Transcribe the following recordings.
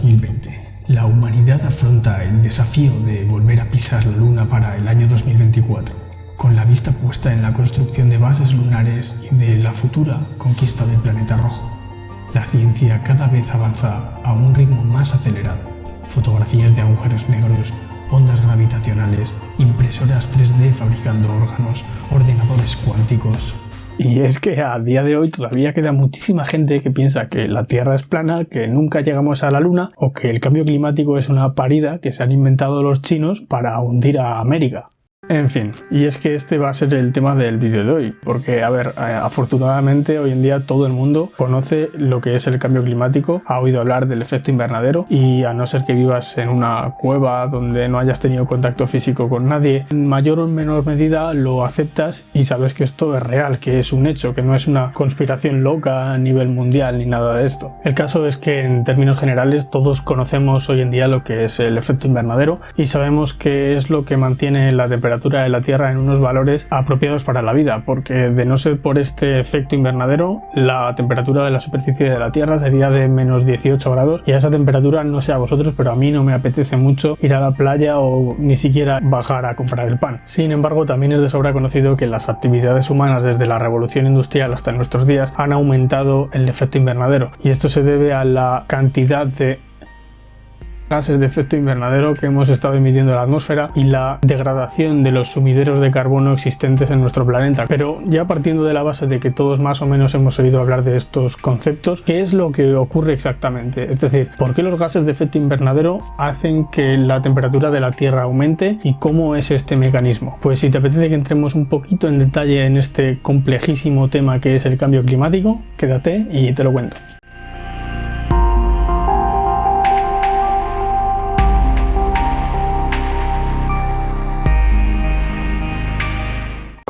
2020. La humanidad afronta el desafío de volver a pisar la Luna para el año 2024, con la vista puesta en la construcción de bases lunares y de la futura conquista del planeta rojo. La ciencia cada vez avanza a un ritmo más acelerado. Fotografías de agujeros negros, ondas gravitacionales, impresoras 3D fabricando órganos, ordenadores cuánticos. Y es que a día de hoy todavía queda muchísima gente que piensa que la Tierra es plana, que nunca llegamos a la Luna o que el cambio climático es una parida que se han inventado los chinos para hundir a América. En fin, y es que este va a ser el tema del vídeo de hoy, porque, afortunadamente hoy en día todo el mundo conoce lo que es el cambio climático, ha oído hablar del efecto invernadero y a no ser que vivas en una cueva donde no hayas tenido contacto físico con nadie, en mayor o menor medida lo aceptas y sabes que esto es real, que es un hecho, que no es una conspiración loca a nivel mundial ni nada de esto. El caso es que en términos generales todos conocemos hoy en día lo que es el efecto invernadero y sabemos que es lo que mantiene la temperatura de la Tierra en unos valores apropiados para la vida, porque de no ser por este efecto invernadero, la temperatura de la superficie de la Tierra sería de menos 18 grados y a esa temperatura, no sé a vosotros, pero a mí no me apetece mucho ir a la playa o ni siquiera bajar a comprar el pan. Sin embargo, también es de sobra conocido que las actividades humanas desde la revolución industrial hasta nuestros días han aumentado el efecto invernadero y esto se debe a la cantidad de gases de efecto invernadero que hemos estado emitiendo a la atmósfera y la degradación de los sumideros de carbono existentes en nuestro planeta. Pero ya partiendo de la base de que todos más o menos hemos oído hablar de estos conceptos, ¿qué es lo que ocurre exactamente? Es decir, ¿por qué los gases de efecto invernadero hacen que la temperatura de la Tierra aumente y cómo es este mecanismo? Pues si te apetece que entremos un poquito en detalle en este complejísimo tema que es el cambio climático, quédate y te lo cuento.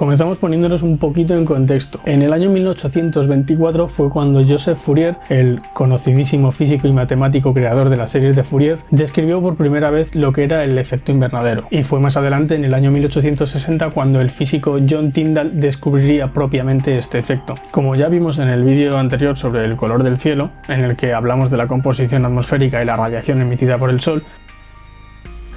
Comenzamos poniéndonos un poquito en contexto. En el año 1824 fue cuando Joseph Fourier, el conocidísimo físico y matemático creador de las series de Fourier, describió por primera vez lo que era el efecto invernadero. Y fue más adelante, en el año 1860, cuando el físico John Tyndall descubriría propiamente este efecto. Como ya vimos en el vídeo anterior sobre el color del cielo, en el que hablamos de la composición atmosférica y la radiación emitida por el Sol,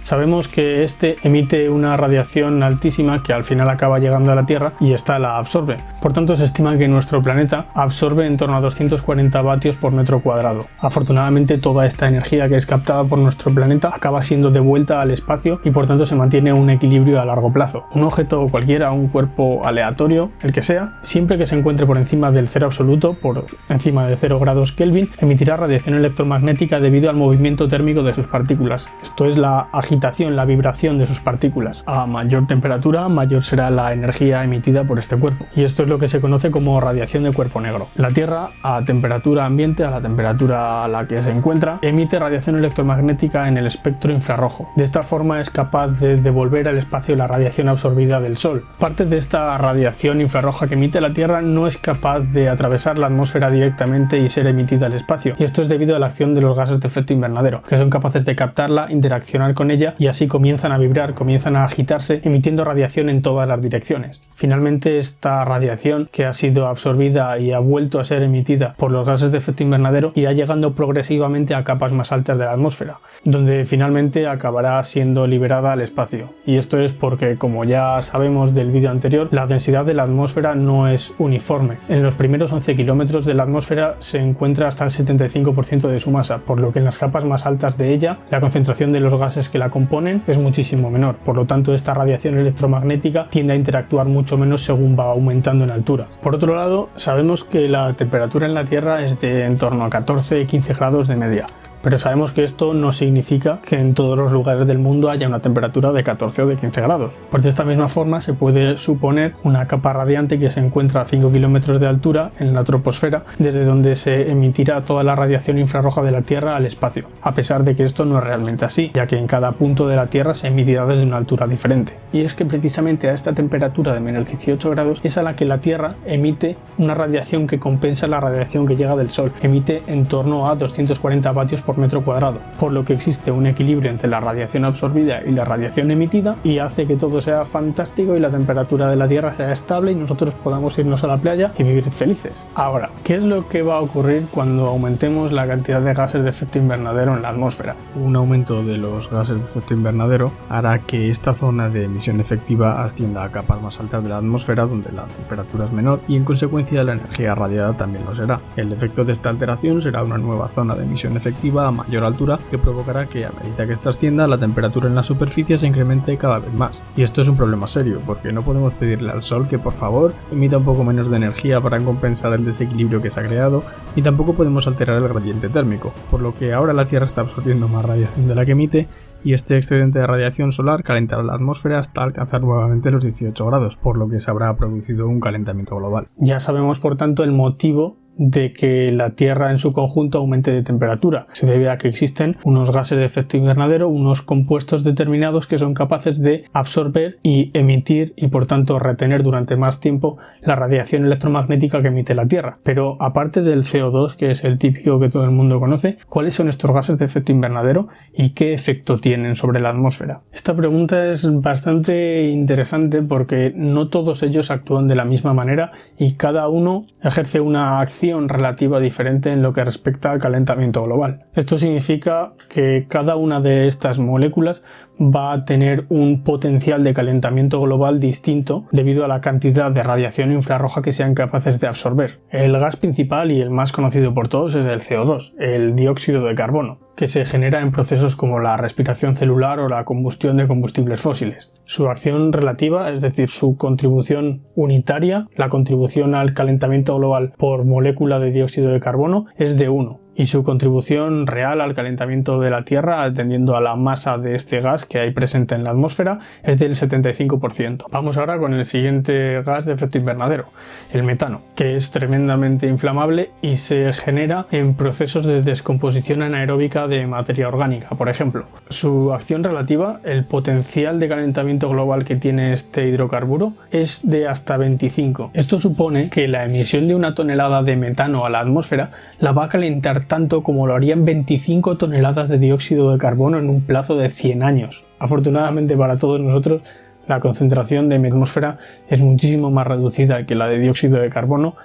sabemos que este emite una radiación altísima que al final acaba llegando a la Tierra y esta la absorbe. Por tanto, se estima que nuestro planeta absorbe en torno a 240 vatios por metro cuadrado. Afortunadamente, toda esta energía que es captada por nuestro planeta acaba siendo devuelta al espacio y por tanto se mantiene un equilibrio a largo plazo. Un objeto cualquiera, un cuerpo aleatorio, el que sea, siempre que se encuentre por encima del cero absoluto, por encima de 0 grados Kelvin, emitirá radiación electromagnética debido al movimiento térmico de sus partículas. Esto es la la vibración de sus partículas. A mayor temperatura, mayor será la energía emitida por este cuerpo. Y esto es lo que se conoce como radiación de cuerpo negro. La Tierra, a temperatura ambiente, a la temperatura a la que se encuentra, emite radiación electromagnética en el espectro infrarrojo. De esta forma es capaz de devolver al espacio la radiación absorbida del Sol. Parte de esta radiación infrarroja que emite la Tierra no es capaz de atravesar la atmósfera directamente y ser emitida al espacio. Y esto es debido a la acción de los gases de efecto invernadero, que son capaces de captarla, interaccionar con ella y así comienzan a vibrar, comienzan a agitarse, emitiendo radiación en todas las direcciones. Finalmente, esta radiación que ha sido absorbida y ha vuelto a ser emitida por los gases de efecto invernadero irá llegando progresivamente a capas más altas de la atmósfera, donde finalmente acabará siendo liberada al espacio. Y esto es porque, como ya sabemos del vídeo anterior, la densidad de la atmósfera no es uniforme. En los primeros 11 kilómetros de la atmósfera se encuentra hasta el 75% de su masa, por lo que en las capas más altas de ella, la concentración de los gases que la componen es muchísimo menor. Por lo tanto, esta radiación electromagnética tiende a interactuar mucho menos según va aumentando en altura. Por otro lado, sabemos que la temperatura en la Tierra es de en torno a 14-15 grados de media. Pero sabemos que esto no significa que en todos los lugares del mundo haya una temperatura de 14 o de 15 grados. Pues de esta misma forma se puede suponer una capa radiante que se encuentra a 5 kilómetros de altura en la troposfera, desde donde se emitirá toda la radiación infrarroja de la Tierra al espacio, a pesar de que esto no es realmente así, ya que en cada punto de la Tierra se emitirá desde una altura diferente. Y es que precisamente a esta temperatura de menos 18 grados es a la que la Tierra emite una radiación que compensa la radiación que llega del Sol. Emite en torno a 240 vatios por metro cuadrado, por lo que existe un equilibrio entre la radiación absorbida y la radiación emitida y hace que todo sea fantástico y la temperatura de la Tierra sea estable y nosotros podamos irnos a la playa y vivir felices. Ahora, ¿qué es lo que va a ocurrir cuando aumentemos la cantidad de gases de efecto invernadero en la atmósfera? Un aumento de los gases de efecto invernadero hará que esta zona de emisión efectiva ascienda a capas más altas de la atmósfera, donde la temperatura es menor y en consecuencia la energía radiada también lo será. El efecto de esta alteración será una nueva zona de emisión efectiva a mayor altura que provocará que a medida que esta ascienda la temperatura en la superficie se incremente cada vez más. Y esto es un problema serio, porque no podemos pedirle al Sol que por favor emita un poco menos de energía para compensar el desequilibrio que se ha creado, ni tampoco podemos alterar el gradiente térmico, por lo que ahora la Tierra está absorbiendo más radiación de la que emite y este excedente de radiación solar calentará la atmósfera hasta alcanzar nuevamente los 18 grados, por lo que se habrá producido un calentamiento global. Ya sabemos por tanto el motivo de que la Tierra en su conjunto aumente de temperatura. Se debe a que existen unos gases de efecto invernadero, unos compuestos determinados que son capaces de absorber y emitir y por tanto retener durante más tiempo la radiación electromagnética que emite la Tierra. Pero aparte del CO2, que es el típico que todo el mundo conoce, ¿cuáles son estos gases de efecto invernadero y qué efecto tienen sobre la atmósfera? Esta pregunta es bastante interesante porque no todos ellos actúan de la misma manera y cada uno ejerce una acción relativa diferente en lo que respecta al calentamiento global. Esto significa que cada una de estas moléculas va a tener un potencial de calentamiento global distinto debido a la cantidad de radiación infrarroja que sean capaces de absorber. El gas principal y el más conocido por todos es el CO2, el dióxido de carbono, que se genera en procesos como la respiración celular o la combustión de combustibles fósiles. Su acción relativa, es decir, su contribución unitaria, la contribución al calentamiento global por molécula de dióxido de carbono, es de 1. Y su contribución real al calentamiento de la Tierra, atendiendo a la masa de este gas que hay presente en la atmósfera, es del 75%. Vamos ahora con el siguiente gas de efecto invernadero, el metano, que es tremendamente inflamable y se genera en procesos de descomposición anaeróbica de materia orgánica, por ejemplo. Su acción relativa, el potencial de calentamiento global que tiene este hidrocarburo, es de hasta 25. Esto supone que la emisión de una tonelada de metano a la atmósfera la va a calentar tanto como lo harían 25 toneladas de dióxido de carbono en un plazo de 100 años. Afortunadamente para todos nosotros, la concentración de atmósfera es muchísimo más reducida que la de dióxido de carbono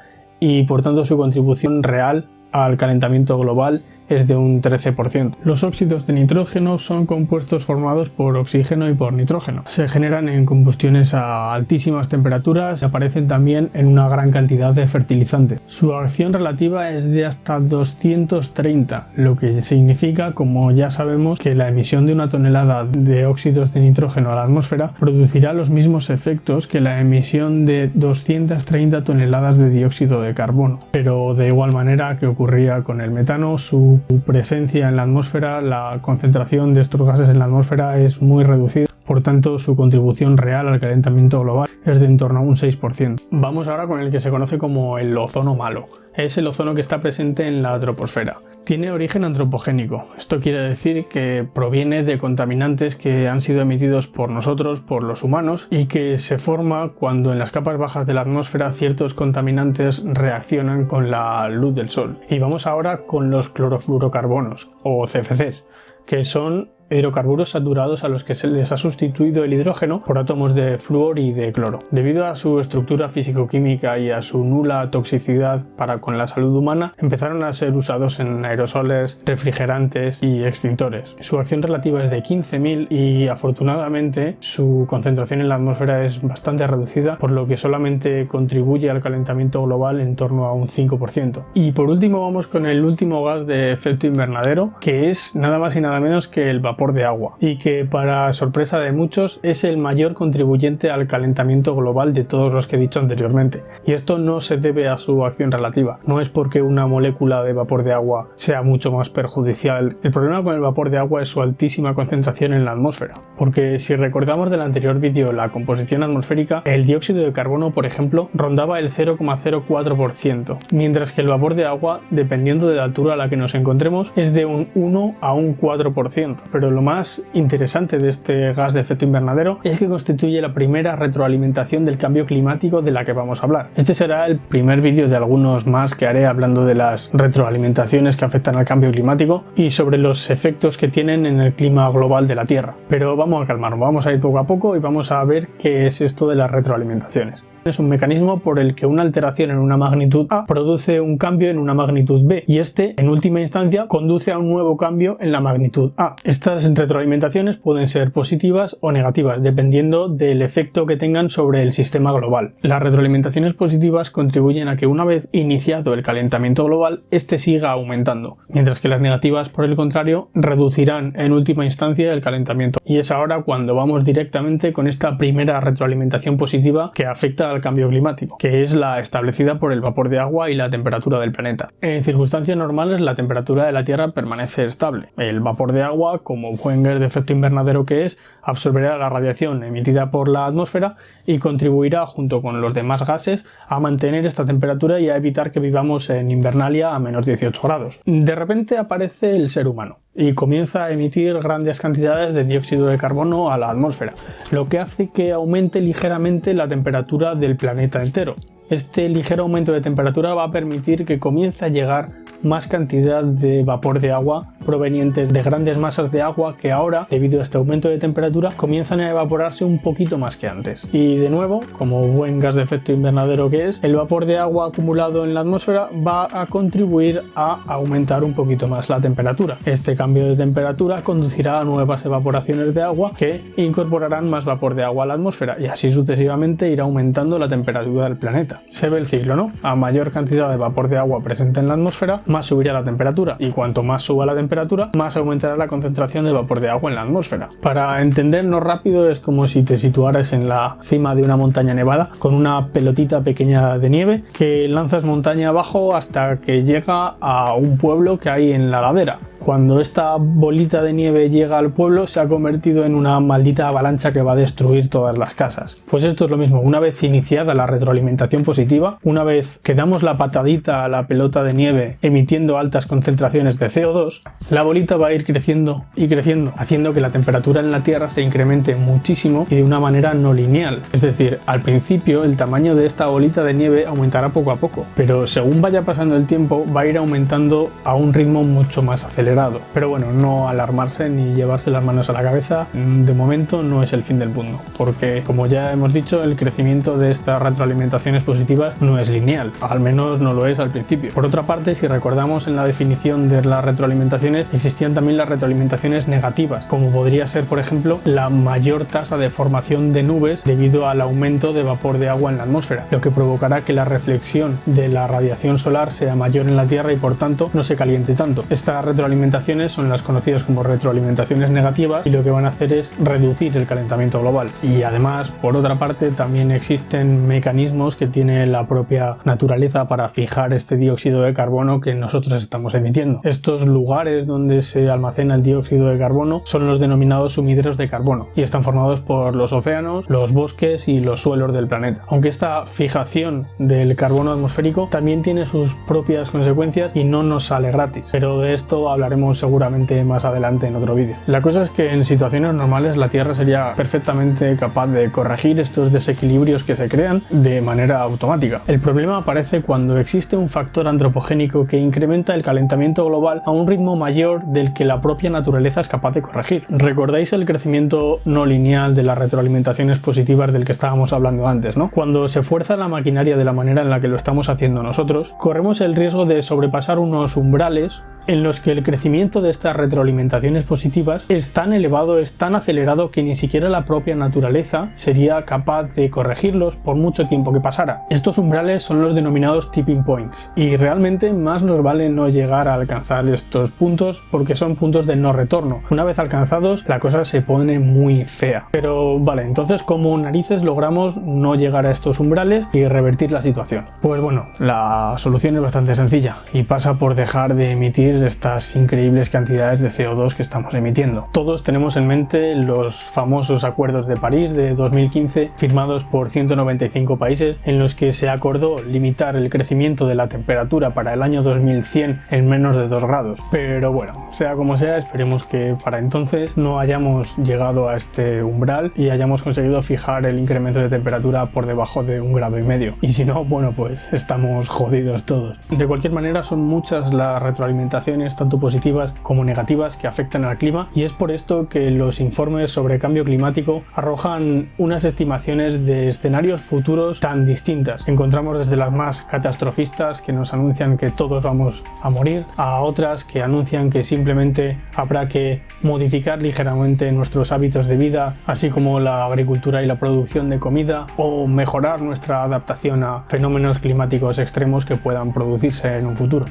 y por tanto su contribución real al calentamiento global es de un 13%. Los óxidos de nitrógeno son compuestos formados por oxígeno y por nitrógeno. Se generan en combustiones a altísimas temperaturas y aparecen también en una gran cantidad de fertilizantes. Su acción relativa es de hasta 230, lo que significa, como ya sabemos, que la emisión de una tonelada de óxidos de nitrógeno a la atmósfera producirá los mismos efectos que la emisión de 230 toneladas de dióxido de carbono. Pero de igual manera que ocurría con el metano, su presencia en la atmósfera, la concentración de estos gases en la atmósfera es muy reducida, por tanto su contribución real al calentamiento global es de en torno a un 6%. Vamos ahora con el que se conoce como el ozono malo. Es el ozono que está presente en la troposfera. Tiene origen antropogénico. Esto quiere decir que proviene de contaminantes que han sido emitidos por nosotros, por los humanos, y que se forma cuando en las capas bajas de la atmósfera ciertos contaminantes reaccionan con la luz del sol. Y vamos ahora con los clorofluorocarbonos, o CFCs, que son hidrocarburos saturados a los que se les ha sustituido el hidrógeno por átomos de flúor y de cloro. Debido a su estructura físico-química y a su nula toxicidad para con la salud humana, empezaron a ser usados en aerosoles, refrigerantes y extintores. Su acción relativa es de 15.000 y afortunadamente su concentración en la atmósfera es bastante reducida, por lo que solamente contribuye al calentamiento global en torno a un 5%. Y por último vamos con el último gas de efecto invernadero, que es nada más y nada menos que el vapor de agua, y que para sorpresa de muchos es el mayor contribuyente al calentamiento global de todos los que he dicho anteriormente. Y esto no se debe a su acción relativa, no es porque una molécula de vapor de agua sea mucho más perjudicial. El problema con el vapor de agua es su altísima concentración en la atmósfera, porque si recordamos del anterior vídeo la composición atmosférica, el dióxido de carbono, por ejemplo, rondaba el 0,04%, mientras que el vapor de agua, dependiendo de la altura a la que nos encontremos, es de un 1 a un 4%. 4%. Pero lo más interesante de este gas de efecto invernadero es que constituye la primera retroalimentación del cambio climático de la que vamos a hablar. Este será el primer vídeo de algunos más que haré hablando de las retroalimentaciones que afectan al cambio climático y sobre los efectos que tienen en el clima global de la Tierra. Pero vamos a calmarnos, vamos a ir poco a poco y vamos a ver qué es esto de las retroalimentaciones. Es un mecanismo por el que una alteración en una magnitud A produce un cambio en una magnitud B y este, en última instancia, conduce a un nuevo cambio en la magnitud A. Estas retroalimentaciones pueden ser positivas o negativas, dependiendo del efecto que tengan sobre el sistema global. Las retroalimentaciones positivas contribuyen a que una vez iniciado el calentamiento global, este siga aumentando, mientras que las negativas, por el contrario, reducirán en última instancia el calentamiento. Y es ahora cuando vamos directamente con esta primera retroalimentación positiva que afecta al cambio climático, que es la establecida por el vapor de agua y la temperatura del planeta. En circunstancias normales la temperatura de la Tierra permanece estable. El vapor de agua, como buen gas de efecto invernadero que es, absorberá la radiación emitida por la atmósfera y contribuirá junto con los demás gases a mantener esta temperatura y a evitar que vivamos en Invernalia a menos 18 grados. De repente aparece el ser humano y comienza a emitir grandes cantidades de dióxido de carbono a la atmósfera, lo que hace que aumente ligeramente la temperatura del planeta entero. Este ligero aumento de temperatura va a permitir que comience a llegar más cantidad de vapor de agua proveniente de grandes masas de agua que ahora, debido a este aumento de temperatura, comienzan a evaporarse un poquito más que antes. Y de nuevo, como buen gas de efecto invernadero que es, el vapor de agua acumulado en la atmósfera va a contribuir a aumentar un poquito más la temperatura. Este cambio de temperatura conducirá a nuevas evaporaciones de agua que incorporarán más vapor de agua a la atmósfera y así sucesivamente irá aumentando la temperatura del planeta. Se ve el ciclo, ¿no? A mayor cantidad de vapor de agua presente en la atmósfera, más subirá la temperatura y cuanto más suba la temperatura, más aumentará la concentración de vapor de agua en la atmósfera. Para entendernos rápido, es como si te situaras en la cima de una montaña nevada con una pelotita pequeña de nieve que lanzas montaña abajo hasta que llega a un pueblo que hay en la ladera. Cuando esta bolita de nieve llega al pueblo, se ha convertido en una maldita avalancha que va a destruir todas las casas. Pues esto es lo mismo, una vez iniciada la retroalimentación positiva, una vez que damos la patadita a la pelota de nieve emitiendo altas concentraciones de CO2, la bolita va a ir creciendo y creciendo, haciendo que la temperatura en la Tierra se incremente muchísimo y de una manera no lineal. Es decir, al principio el tamaño de esta bolita de nieve aumentará poco a poco, pero según vaya pasando el tiempo va a ir aumentando a un ritmo mucho más acelerado. Pero bueno, no alarmarse ni llevarse las manos a la cabeza, de momento no es el fin del mundo, porque como ya hemos dicho, el crecimiento de estas retroalimentaciones positivas no es lineal, al menos no lo es al principio. Por otra parte, si recordamos en la definición de las retroalimentaciones, existían también las retroalimentaciones negativas, como podría ser, por ejemplo, la mayor tasa de formación de nubes debido al aumento de vapor de agua en la atmósfera, lo que provocará que la reflexión de la radiación solar sea mayor en la Tierra y por tanto no se caliente tanto. Estas retroalimentaciones son las conocidas como retroalimentaciones negativas y lo que van a hacer es reducir el calentamiento global. Y además, por otra parte, también existen mecanismos que tiene la propia naturaleza para fijar este dióxido de carbono que nosotros estamos emitiendo. Estos lugares donde se almacena el dióxido de carbono son los denominados sumideros de carbono y están formados por los océanos, los bosques y los suelos del planeta. Aunque esta fijación del carbono atmosférico también tiene sus propias consecuencias y no nos sale gratis, pero de esto hablaremos seguramente más adelante en otro vídeo. La cosa es que en situaciones normales la Tierra sería perfectamente capaz de corregir estos desequilibrios que se crean de manera automática. El problema aparece cuando existe un factor antropogénico que incrementa el calentamiento global a un ritmo mayor del que la propia naturaleza es capaz de corregir. ¿Recordáis el crecimiento no lineal de las retroalimentaciones positivas del que estábamos hablando antes, ¿no? Cuando se fuerza la maquinaria de la manera en la que lo estamos haciendo nosotros, corremos el riesgo de sobrepasar unos umbrales en los que el crecimiento de estas retroalimentaciones positivas es tan elevado, es tan acelerado que ni siquiera la propia naturaleza sería capaz de corregirlos por mucho tiempo que pasara. Estos umbrales son los denominados tipping points y realmente más nos vale no llegar a alcanzar estos puntos porque son puntos de no retorno. Una vez alcanzados la cosa se pone muy fea. Pero vale, entonces ¿cómo narices logramos no llegar a estos umbrales y revertir la situación? Pues bueno, la solución es bastante sencilla y pasa por dejar de emitir disminuir estas increíbles cantidades de CO2 que estamos emitiendo. Todos tenemos en mente los famosos acuerdos de París de 2015 firmados por 195 países en los que se acordó limitar el crecimiento de la temperatura para el año 2100 en menos de 2 grados. Pero bueno, sea como sea, esperemos que para entonces no hayamos llegado a este umbral y hayamos conseguido fijar el incremento de temperatura por debajo de 1,5 grados. Y si no, bueno, pues estamos jodidos todos. De cualquier manera, son muchas las retroalimentaciones, tanto positivas como negativas, que afectan al clima, y es por esto que los informes sobre cambio climático arrojan unas estimaciones de escenarios futuros tan distintas. Encontramos desde las más catastrofistas, que nos anuncian que todos vamos a morir, a otras que anuncian que simplemente habrá que modificar ligeramente nuestros hábitos de vida, así como la agricultura y la producción de comida, o mejorar nuestra adaptación a fenómenos climáticos extremos que puedan producirse en un futuro.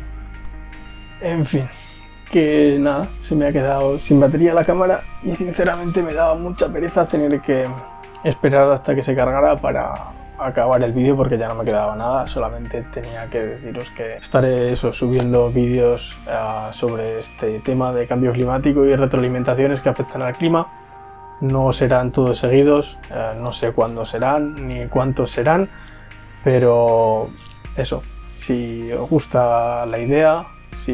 En fin, que nada, se me ha quedado sin batería la cámara y sinceramente me daba mucha pereza tener que esperar hasta que se cargara para acabar el vídeo, porque ya no me quedaba nada. Solamente tenía que deciros que estaré subiendo vídeos sobre este tema de cambio climático y retroalimentaciones que afectan al clima. No serán todos seguidos, no sé cuándo serán ni cuántos serán, pero eso, si os gusta la idea, si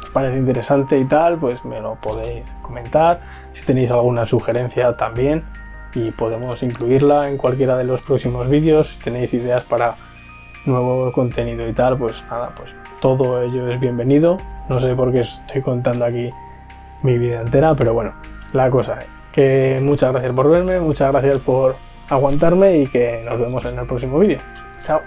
os parece interesante y tal, pues me lo podéis comentar. Si tenéis alguna sugerencia también, y podemos incluirla en cualquiera de los próximos vídeos. Si tenéis ideas para nuevo contenido y tal, pues nada, pues todo ello es bienvenido. No sé por qué estoy contando aquí mi vida entera, pero bueno, la cosa es que muchas gracias por verme, muchas gracias por aguantarme y que nos vemos en el próximo vídeo. Chao.